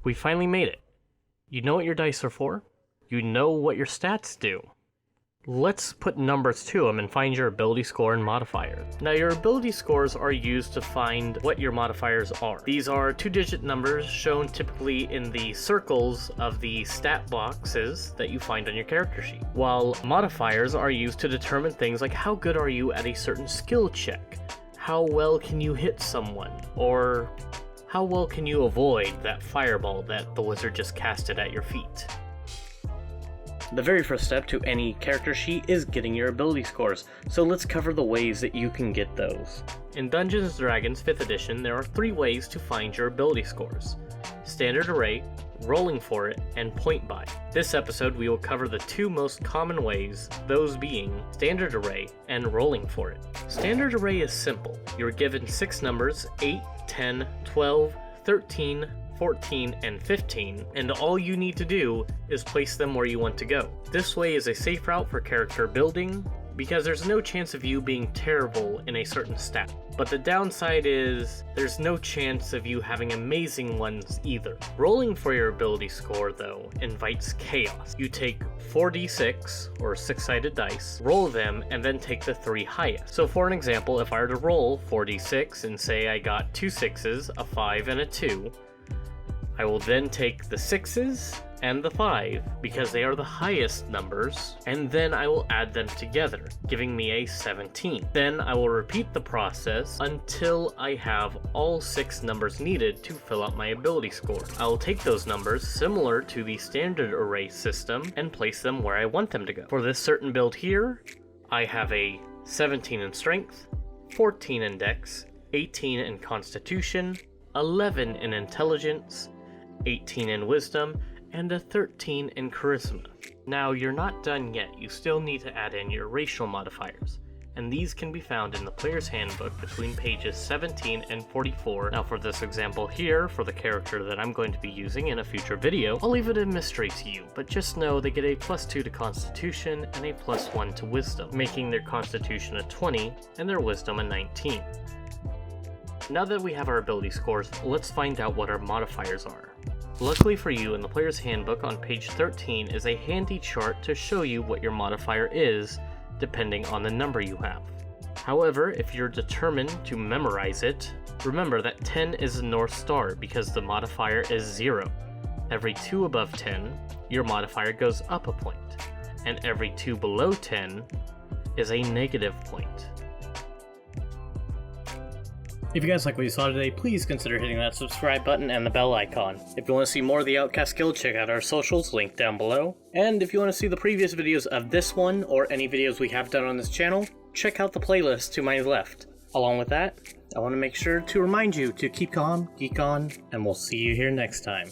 We finally made it. You know what your dice are for. You know what your stats do. Let's put numbers to them and find your ability score and modifiers. Now your ability scores are used to find what your modifiers are. These are 2-digit numbers shown typically in the circles of the stat boxes that you find on your character sheet. While modifiers are used to determine things like how good are you at a certain skill check, how well can you hit someone, or how well can you avoid that fireball that the wizard just casted at your feet. The very first step to any character sheet is getting your ability scores, so let's cover the ways that you can get those. In Dungeons & Dragons 5th edition, there are 3 ways to find your ability scores: standard array, rolling for it, and point buy. This episode we will cover the 2 most common ways, those being standard array and rolling for it. Standard array is simple. You're given 6 numbers, 8, 10, 12, 13, 14, and 15, and all you need to do is place them where you want to go. This way is a safe route for character building, because there's no chance of you being terrible in a certain stat. But the downside is, there's no chance of you having amazing ones either. Rolling for your ability score, though, invites chaos. You take 4d6, or 6-sided dice, roll them, and then take the 3 highest. So for an example, if I were to roll 4d6 and say I got 2 6s, a 5, and a 2, I will then take the 6s and the 5, because they are the highest numbers, and then I will add them together, giving me a 17. Then I will repeat the process until I have all 6 numbers needed to fill out my ability score. I will take those numbers, similar to the standard array system, and place them where I want them to go. For this certain build here, I have a 17 in strength, 14 in dex, 18 in constitution, 11 in intelligence, 18 in wisdom, and a 13 in charisma. Now you're not done yet, you still need to add in your racial modifiers, and these can be found in the player's handbook between pages 17 and 44. Now for this example here, for the character that I'm going to be using in a future video, I'll leave it a mystery to you, but just know they get a +2 to constitution and a +1 to wisdom, making their constitution a 20 and their wisdom a 19. Now that we have our ability scores, let's find out what our modifiers are. Luckily for you, in the player's handbook on page 13 is a handy chart to show you what your modifier is, depending on the number you have. However, if you're determined to memorize it, remember that 10 is a North Star because the modifier is 0. Every 2 above 10, your modifier goes up a point, and every 2 below 10 is a negative point. If you guys like what you saw today, please consider hitting that subscribe button and the bell icon. If you want to see more of the Outcast Guild, check out our socials, linked down below. And if you want to see the previous videos of this one, or any videos we have done on this channel, check out the playlist to my left. Along with that, I want to make sure to remind you to keep calm, geek on, and we'll see you here next time.